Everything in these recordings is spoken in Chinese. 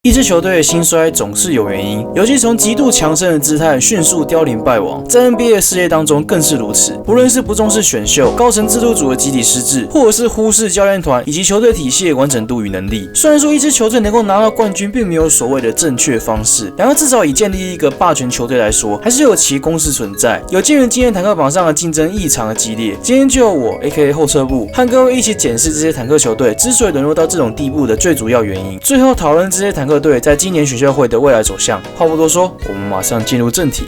一支球队的兴衰总是有原因，尤其从极度强盛的姿态迅速凋零败亡，在 NBA 的世界当中更是如此。不论是不重视选秀、高层制度组的集体失智，或者是忽视教练团以及球队体系的完整度与能力。虽然说一支球队能够拿到冠军，并没有所谓的正确方式，然而至少以建立一个霸权球队来说，还是有其公式存在。有鉴于今天坦克榜上的竞争异常的激烈，今天就由我 AKA 后撤步和各位一起检视这些坦克球队之所以沦落到这种地步的最主要原因，最后讨论这些坦克队在今年选秀会的未来走向。话不多说，我们马上进入正题。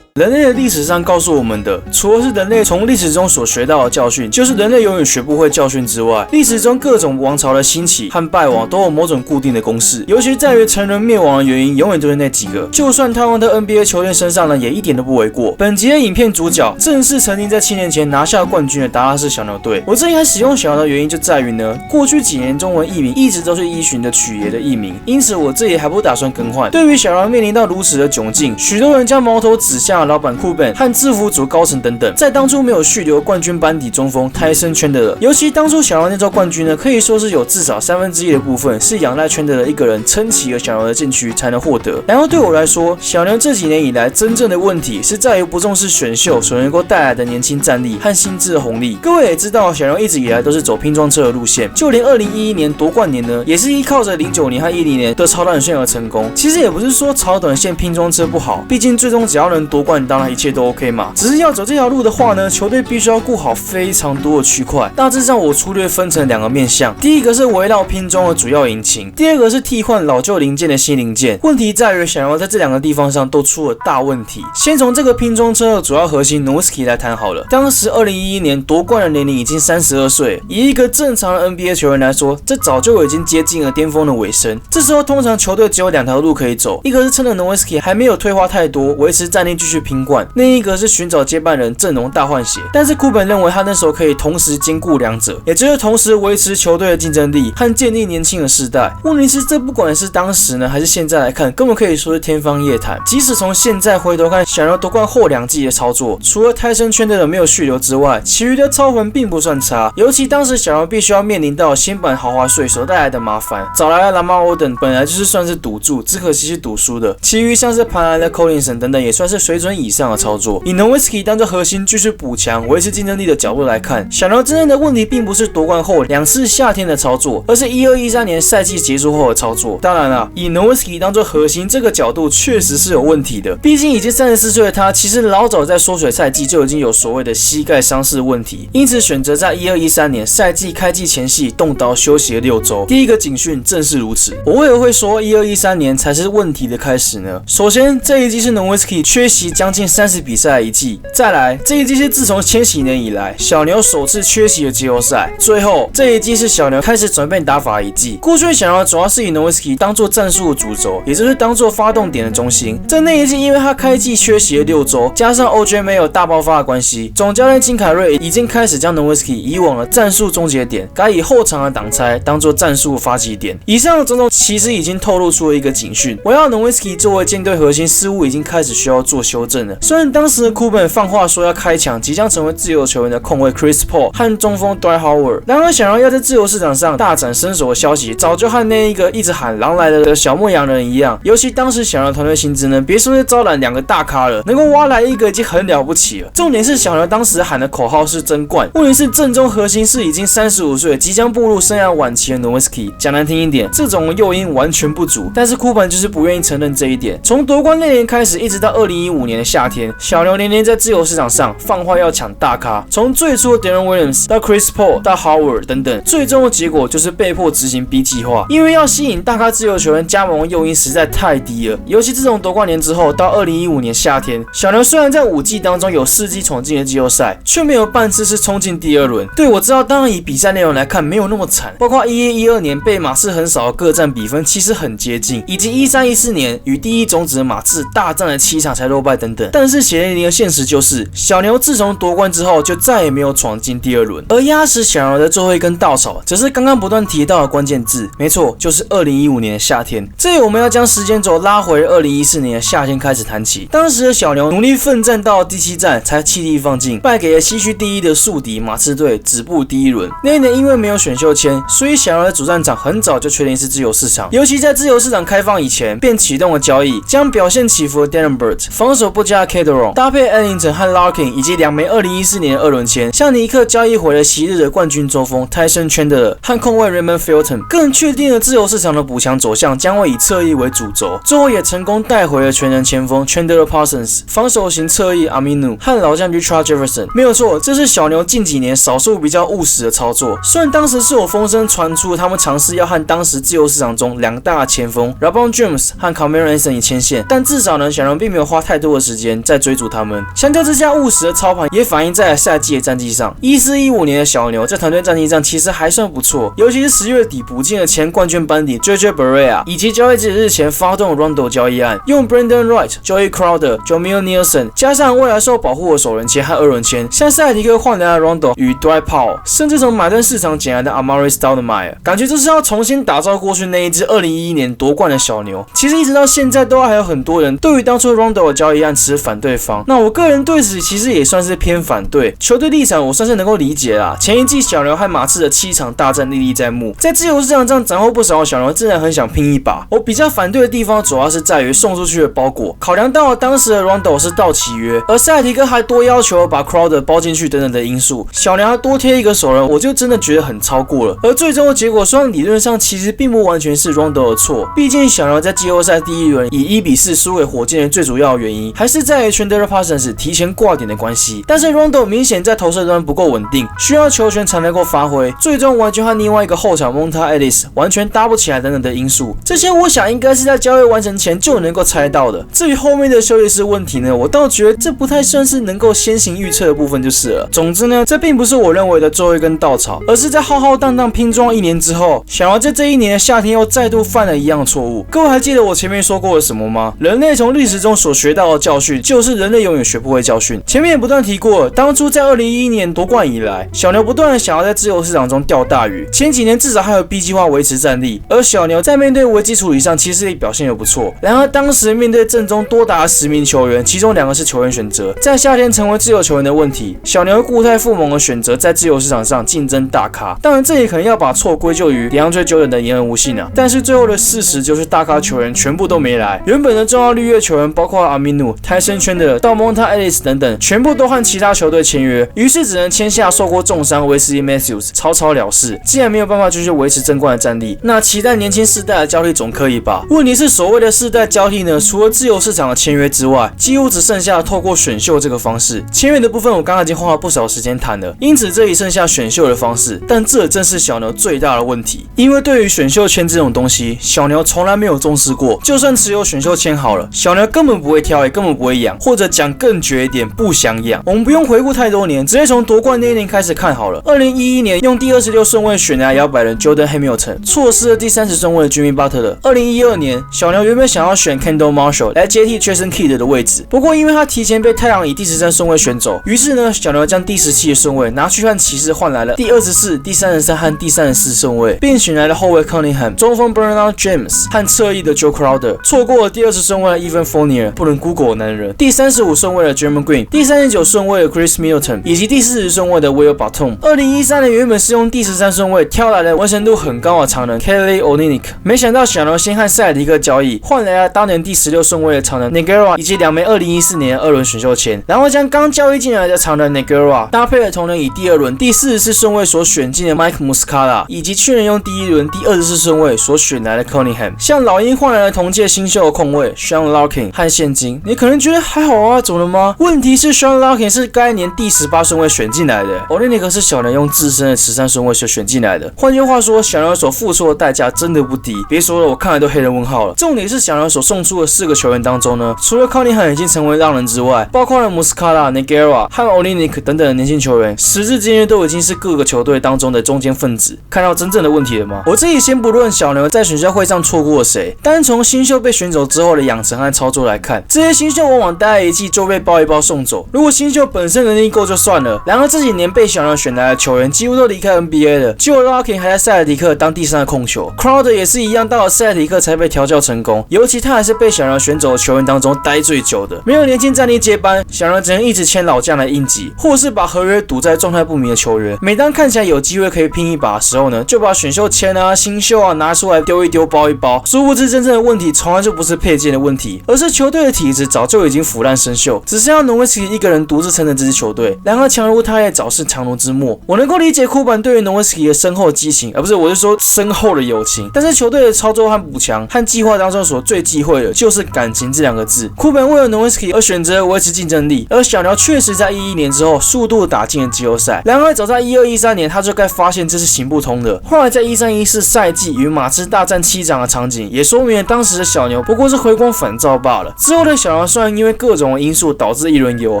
人类的历史上告诉我们的，除了是人类从历史中所学到的教训，就是人类永远学不会教训之外，历史中各种王朝的兴起和败亡都有某种固定的公式，尤其在于成人灭亡的原因永远都是那几个，就算套用到 NBA 球员身上呢，也一点都不为过。本集的影片主角正是曾经在7年前拿下冠军的达拉斯小牛队。我这一开始用小牛的原因就在于呢，过去几年中文译名一直都是依循的曲爷的译名，因此我这里还不打算更换。对于小牛面临到如此的窘境，许多人将矛头指向老板库本和制服组高层等等，在当初没有续留冠军班底中锋泰森圈德勒，尤其当初小牛那座冠军呢，可以说是有至少1/3的部分是仰赖圈德勒一个人撑起了小牛的禁区才能获得。然后对我来说，小牛这几年以来真正的问题是在于不重视选秀所能够带来的年轻战力和薪资的红利。各位也知道，小牛一直以来都是走拼装车的路线，就连2011年夺冠年呢，也是依靠着09年和10年的超短线而成功。其实也不是说超短线拼装车不好，毕竟最终只要能夺冠，当然一切都 OK 嘛。只是要走这条路的话呢，球队必须要顾好非常多的区块。大致上我粗略分成2个面向，第一个是围绕拼装的主要引擎，第二个是替换老旧零件的新零件。问题在于小牛在这2个地方上都出了大问题。先从这个拼装车的主要核心 Nowitzki 来谈好了。当时2011年夺冠的年龄已经32岁，以一个正常的 NBA 球员来说，这早就已经接近了巅峰的尾声。这时候通常球队只有2条路可以走，一个是趁着 Nowitzki 还没有退化太多，维持战力继续拼冠，另一个是寻找接班人，阵容大换血。但是库本认为他那时候可以同时兼顾2者，也就是同时维持球队的竞争力和建立年轻的世代。问题是这不管是当时呢还是现在来看，根本可以说是天方夜谭。即使从现在回头看小牛夺冠后2季的操作，除了泰森圈的没有续留之外，其余的操痕并不算差。尤其当时小牛必须要面临到新版豪华税所带来的麻烦，找来了拉马欧等本来就是算是赌注，只可惜是赌输的。其余像是盘来的 Collinson 等等也算是水准以上的操作。以 Nowitzki 当作核心继续补强维持竞争力的角度来看，小牛真正的问题并不是夺冠后2次夏天的操作，而是12-13年赛季结束后的操作。当然了，以 Nowitzki 当作核心这个角度确实是有问题的，毕竟已经34岁的他，其实老早在缩水赛季就已经有所谓的膝盖伤势问题，因此选择在12-13年赛季开季前夕动刀休息了6周。第一个警讯正是如此。我为何会说12-13年才是问题的开始呢？首先，这一季是 Nowitzki 缺席将近30比赛的一季，再来这一季是自从千禧年以来小牛首次缺席了季后赛，最后这一季是小牛开始转变打法的一季。过去小牛主要是以 Nowitzki 当做战术的主轴，也就是当做发动点的中心。在那一季，因为他开季缺席了6周，加上 OJ 没有大爆发的关系，总教练金凯瑞已经开始将 Nowitzki 移往了战术终结点，改以后场的挡拆当做战术发起点。以上的种种其实已经透露出了一个警讯，围绕 Nowitzki 作为舰队核心，似乎已经开始需要做修正了。虽然当时的库本放话说要开抢即将成为自由球员的控卫 Chris Paul 和中锋 Dwight Howard， 然而想要在自由市场上大展身手的消息，早就和那一个一直喊狼来了的小牧羊人一样。尤其当时小牛团队薪资呢，别说是招揽2个大咖了，能够挖来一个已经很了不起了。重点是小牛当时喊的口号是争冠，问题是阵中核心是已经35岁即将步入生涯晚期的 Nowitzki。讲难听一点，这种诱因完全不足，但是库本就是不愿意承认这一点。从夺冠那年开始，一直到2015年的夏天，小牛年年在自由市场上放话要抢大咖，从最初的 Deron Williams 到 Chris Paul 到 Howard 等等，最终的结果就是被迫执行 B 计划，因为要吸引大咖自由球员加盟的诱因实在太低了。尤其自从夺冠年之后到2015年夏天，小牛虽然在5季当中有4季闯进了季后赛，却没有半次是冲进第2轮。对，我知道，当然以比赛内容来看没有那么惨，包括11-12年被马刺横扫的各战比分其实很接近，以及13-14年与第一种子的马刺大战了7场才落败等等等。但是血淋淋的现实就是，小牛自从夺冠之后就再也没有闯进第2轮。而压死小牛的最后一根稻草，则是刚刚不断提到的关键字，没错，就是2015年的夏天。这里我们要将时间轴拉回2014年的夏天开始谈起。当时的小牛努力奋战到第7站才气力放尽，败给了西区第1的宿敌马刺队，止步第1轮。那一年因为没有选秀签，所以小牛的主战场很早就确定是自由市场，尤其在自由市场开放以前，便启动了交易，将表现起伏的 Denbert、防守不佳的 Calderon 搭配 Ellington 和 Larkin 以及2枚2014年的2轮签，向尼克交易回了昔日的冠军中锋 Tyson Chandler 和控卫 Raymond Felton， 更确定了自由市场的补强走向将会以侧翼为主轴，最后也成功带回了全能前锋 Chandler Parsons、防守型侧翼 Aminu 和老将 Richard Jefferson。没有错，这是小牛近几年少数比较务实的操作。虽然当时是有风声传出，他们尝试要和当时自由市场中2大前锋 LeBron James 和 Cameron Anthony 牵线，但至少呢，小牛并没有花太多的时间在追逐他们。相较之下，务实的操盘也反映在赛季的战绩上。14-15年的小牛在团队战绩上其实还算不错，尤其是10月底补进了前冠军班底 JJ Barea， 以及交易日前发动 Rondo 交易案，用 Brandon Wright、Joey Crowder、Jameer Nelson 加上未来受保护的首轮签和2轮签，向塞尔提克换来了 Rondo 与 Dwight Powell， 甚至从买断市场捡来的 Amari Stoudemire， 感觉这是要重新打造过去那一支2011年夺冠的小牛。其实一直到现在都还有很多人对于当初 Rondo 的交易案持反对方，那我个人对此其实也算是偏反对。球队立场我算是能够理解啦，前一季小牛和马刺的7场大战历历在目，在自由市场上斩获不少的小牛自然很想拼一把。我比较反对的地方主要是在于送出去的包裹，考量到了当时的 Rondo 是到期约，而塞尔提克还多要求把 Crowder 包进去等等的因素，小牛还多贴一个首轮，我就真的觉得很超过了。而最终的结果，虽然理论上其实并不完全是 Rondo 的错，毕竟小牛在季后赛第1轮以1-4输给火箭的最主要原因，还是在于 Chandler Parsons 提前挂点的关系。但是 Rondo 明显在投射端不够稳定，需要球权才能够发挥，最终完全和另外一个后场 Monta Ellis 完全搭不起来等等的因素，这些我想应该是在交易完成前就能够猜到的。至于后面的休息室问题呢，我倒觉得这不太算是能够先行预测的部分就是了。总之呢，这并不是我认为的最后一根稻草，而是在浩浩荡荡拼装1年之后，小牛在这一年的夏天又再度犯了一样的错误。各位还记得我前面说过了什么吗？人类从历史中所学到的教训，就是人类永远学不会教训。前面也不断提过，当初在2011年夺冠以来，小牛不断的想要在自由市场中钓大鱼，前几年至少还有 B 计划维持战力，而小牛在面对危机处理上其实也表现得不错。然而当时面对阵中多达10名球员，其中2个是球员选择，在夏天成为自由球员的问题，小牛固态复萌的选择在自由市场上竞争大咖。当然这也可能要把错归咎于DeAndre Jordan的言而无信啊，但是最后的事实就是大咖球员全部都没来，原本的重要绿叶球员包括 Aminu、Tyson Chandler 到 Monta Ellis 等等，全部都和其他球队签约，于是只能签下受过重伤Wesley Matthews， 草草了事。既然没有办法继续维持争冠的战力，那期待年轻世代的交替总可以吧？问题是所谓的世代交替呢，除了自由市场的签约之外，几乎只剩下透过选秀这个方式。签约的部分我刚刚已经花了不少时间谈了，因此这里剩下选秀的方式，但这正是小牛最大的问题。因为对于选秀签这种东西，小牛从来没有重视过，就算持有选秀签好了，小牛根本不会挑，也根本不会养，或者讲更绝一点，不想养。我们不用回顾太多年，直接从夺冠那一年开始看好了。2011年用第26顺位选来摇摆人 Jordan Hamilton， 错失了第30顺位的 Jimmy Butler。2012年，小牛原本想要选 Kendall Marshall 来接替 Jason Kidd 的位置，不过因为他提前被太阳以第13顺位选走，于是呢，小牛将第17的顺位拿去和骑士换来了第24、第33和第34顺位，并选来了后卫 Cunningham、中锋 Bernard James 和侧翼的 Joe Crowder， 错过了第20顺位的 Evan Fournier， 不能 Google 男人，第35顺位的 Jeremy Green， 第39顺位的 Chris Middleton， 以及第40顺位的 Will Barton。 2013年原本是用第13顺位挑来了完成度很高的常人 Kelly Olynyk， 没想到小牛先和塞尔提克交易，换来了当年第16顺位的常人 Negreira 以及2枚2014年2轮选秀签，然后将刚交易进来的常人 Negreira 搭配了同年以第2轮第44顺位所选进的 Mike Muscala， 以及去年用第1轮第24顺位所选来的 Cunningham， 向老鹰换来了同届新秀的控卫 Sean Larkin 和现金。你可能觉得还好啊，怎么了吗？问题是 Sean Larkin 是该年第18顺位选进来的，Olynyk 是小牛用自身的13顺位所选进来的。换句话说，小牛所付出的代价真的不低，别说了，我看来都黑人问号了。重点是小牛所送出的4个球员当中呢，除了 Cunningham 已经成为浪人之外，包括了 Muscala、Negreira 和 Olynyk 等等的年轻球员，时至今日都已经是各个球队当中的中间分子。看到真正的问题了吗？我这里先不论小牛在选秀会上错过了谁，单从新秀被选走之后的养成和操作来看，这些新新秀往往待了一季就被包一包送走。如果新秀本身能力够就算了，然而这几年被小牛选来的球员几乎都离开 NBA 了，只有 Larkin 还在塞尔提克当第3的控球 ，Crowder 也是一样，到了塞尔提克才被调教成功。尤其他还是被小牛选走的球员当中待最久的，没有年轻战力接班，小牛只能一直签老将来应急，或是把合约赌在状态不明的球员。每当看起来有机会可以拼一把的时候呢，就把选秀签啊、新秀啊拿出来丢一丢、包一包。殊不知真正的问题从来就不是配件的问题，而是球队的体质早就已经腐烂生锈，只剩下诺维斯基一个人独自撑着这支球队。然而强如他也早是强弩之末。我能够理解库本对于诺维斯基的深厚的激情，而不是我是说深厚的友情。但是球队的操作和补强和计划当中所最忌讳的就是感情这2个字。库本为了诺维斯基而选择维持竞争力，而小牛确实在11年之后速度打进了季后赛。然而早在12-13年他就该发现这是行不通的。后来在13-14赛季与马刺大战7场的场景，也说明了当时的小牛不过是回光返照罢了。之后的小牛虽然因为各种因素导致一轮游，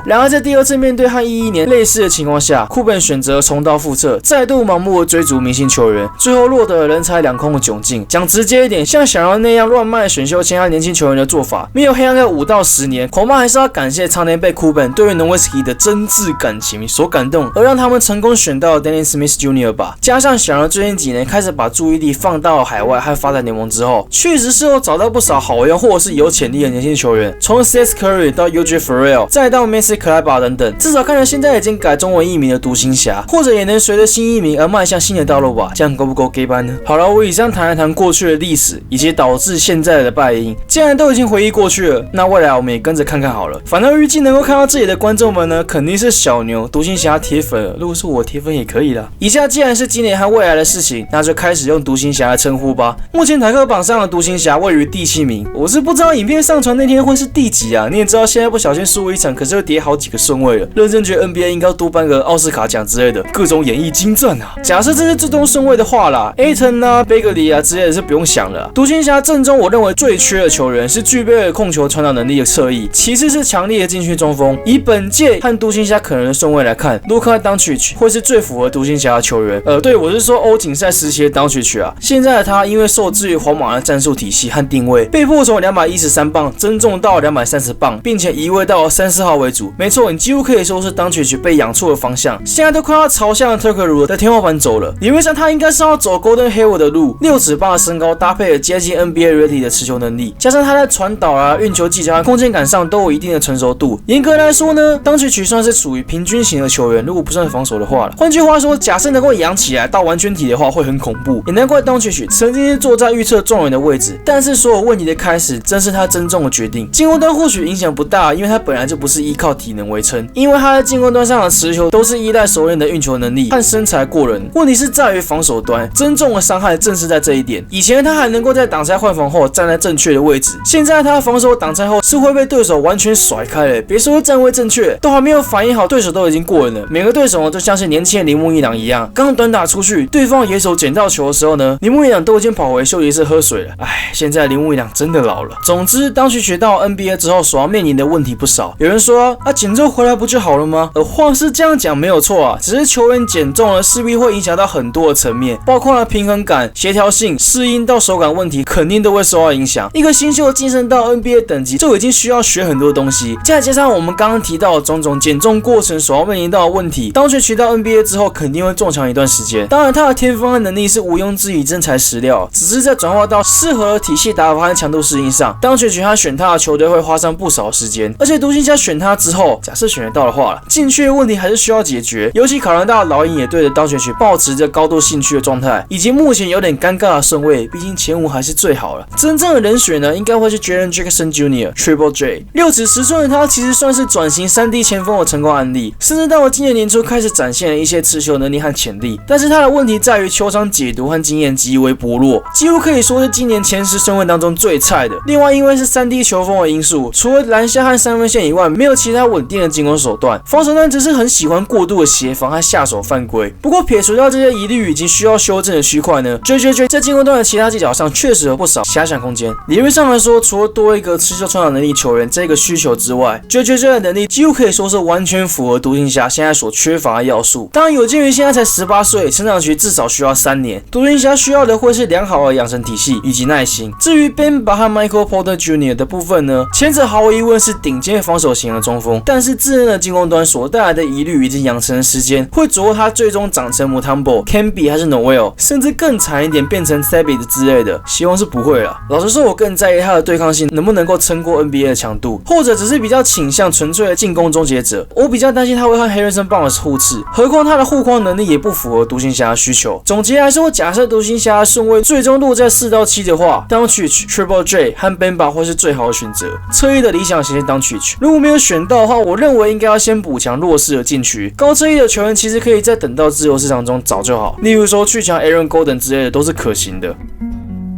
然而在第2次面对和11年类似的情况下，库本选择重蹈覆辙，再度盲目的追逐明星球员，最后落得人财两空的窘境。讲直接一点，像想要那样乱卖选秀签和年轻球员的做法，没有黑暗个5到10年，恐怕还是要感谢常年被库本对于诺维斯基的真挚感情所感动，而让他们成功选到了 Dennis Smith Jr. 吧。加上小牛最近几年开始把注意力放到海外和发展联盟之后，确实是有找到不少好用或者是有潜力的年轻球员，从 Seth Curry 到 UJ Ferrell 再到 Maxi Kleber 等等，至少看来现在已经改中文译名的独行侠，或者也能随着新译名而迈向新的道路吧。这样够不够 gay 班呢？好了，我以上谈一谈过去的历史以及导致现在的败因，既然都已经回忆过去了，那未来我们也跟着看看好了。反正预计能够看到这里的观众们呢，肯定是小牛、独行侠铁粉了。如果是我铁粉也可以啦。以下既然是今年和未来的事情，那就开始用独行侠来称呼吧。目前坦克榜上的独行侠位于第7名，我是不知道影片上传那天会是第几啊。你也知道现在不小心输一场，可是会跌好几个顺位了。认真觉得 NBA 应该要多颁个奥斯卡奖之类的，各种演绎精湛啊。假设这是最终顺位的话啦 ，Ayton 啊、贝格里啊之类的是不用想了。独行侠阵中我认为最缺的球员是具备了控球传导能力的侧翼，其次是强力的禁区中锋。以本届和独行侠可能的顺位来看，Luka Doncic 会是最符合独行侠的球员。对，我是说欧锦赛时期的 Doncic 啊。现在的他因为受制于皇马的战术体系和定位，被迫从213磅增重到230磅，并且移位到34号为主。没错，你几乎可以说是 Doncic 被养错了方向，现在都快要朝向 Tucker 的天花板走了。理论上他应该是要走 Golden Hayward 的路，6尺8的身高搭配了接近 NBA ready 的持球能力，加上他在传导啊、运球技巧和空间感上都有一定的成熟度。严格来说呢，Doncic算是属于平均型的球员，如果不算防守的话了。换句话说，假设能够养起来到完全体的话，会很恐怖。也难怪 Doncic 曾经是坐在预测状元的位置，但是所有问题的开始，正是他真正的决定。进攻端或许影响不大，因为他本来就不是依靠体能为撑，因为他在进攻端上的持球都是依赖熟练的运球能力和身材过人。问题是在于防守端，真正的伤害正是在这一点。以前他还能够在挡拆换防后站在正确的位置，现在他防守挡拆后是会被对手完全甩开了。别说站位正确，都还没有反应好，对手都已经过人了。每个对手呢，就像是年轻的铃木一朗一样，刚短打出去，对方野手捡到球的时候呢，铃木一朗都已经跑回休息室喝水了。现在铃木一朗真的老了。总之，当学到 NBA 之后，所要面临的问题不少。有人说减重回来不就好了吗？话是这样讲没有错啊，只是球员减重了，势必会影响到很多的层面，包括了平衡感、协调性、适应到手感问题，肯定都会受到影响。一个新秀晋升到 NBA 等级，就已经需要学很多东西，再加上我们刚刚提到的种种减重过程所要面临到的问题，当学到 NBA 之后，肯定会撞墙一段时间。当然，他的天分和能力是毋庸置疑，真材实料，只是在转化到适合的体系打法和强度适应上，当学他选他的球队会花上不少时间。而且独行侠选他之后，假设选得到的话，禁区的问题还是需要解决，尤其考量到老鹰也对着当学抱持着高度兴趣的状态，以及目前有点尴尬的顺位，毕竟前5还是最好了。真正的人选呢，应该会是 Jaren Jackson Jr. Triple J。6尺10寸的他其实算是转型3D 前锋的成功案例，甚至到了今年年初开始展现了一些持球能力和潜力。但是他的问题在于球场解读和经验极为薄弱，几乎可以说是今年前10顺位当中最菜的。另外，因为是3D 球风的因素，除了篮下和三分线以外，没有其他稳定的进攻手段。防守端只是很喜欢过度的协防和下手犯规。不过撇除掉这些疑虑以及需要修正的区块呢，JJJ 在进攻端的其他技巧上确实有不少遐想空间。理论上来说，除了多一个持球传导能力球员这个需求之外，JJJ 的能力几乎可以说是完全符合独行侠现在所缺乏的要素。当然，有鉴于现在才18岁，成长期至少需要3年，独行侠需要的会是良好的养成体系以及耐心。至于 Bamba 和 Michael Porter Jr. 的部分呢，前者这毫无疑问是顶尖防守型的中锋，但是自认的进攻端所带来的疑虑以及养成的时间，会左右他最终长成 Mutombo、Camby 还是 Noel， 甚至更惨一点变成 Sabit 之类的，希望是不会啦。老实说，我更在意他的对抗性能不能够撑过 NBA 的强度，或者只是比较倾向纯粹的进攻终结者。我比较担心他会和 Harrison Barnes 互斥，何况他的护框能力也不符合独行侠的需求。总结来说，假设独行侠的顺位最终落在4到7的话 ，Doncic、Triple J 和 Bamba 会是最好的选择。侧翼的理想型是 Doncic， 如果没有选到的话，我认为应该要先补强弱势的禁区。高侧翼的球员其实可以在等到自由市场中找就好，例如说去抢 Aaron Gordon 之类的都是可行的。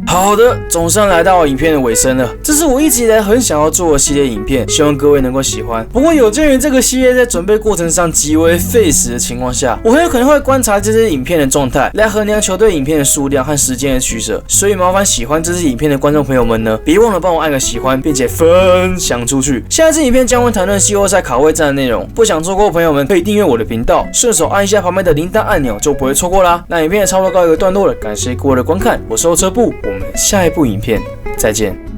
好的，总算来到影片的尾声了。这是我一直以来很想要做的系列影片，希望各位能够喜欢。不过有鉴于这个系列在准备过程上极为费时的情况下，我很有可能会观察这支影片的状态，来衡量球队影片的数量和时间的取舍。所以麻烦喜欢这支影片的观众朋友们呢，别忘了帮我按个喜欢，并且分享出去。下一支影片将会谈论季后赛卡位战的内容，不想错过的朋友们可以订阅我的频道，顺手按一下旁边的铃铛按钮，就不会错过啦。那影片也差不多告一个段落了，感谢各位的观看，我是后车部，我们下一部影片再见。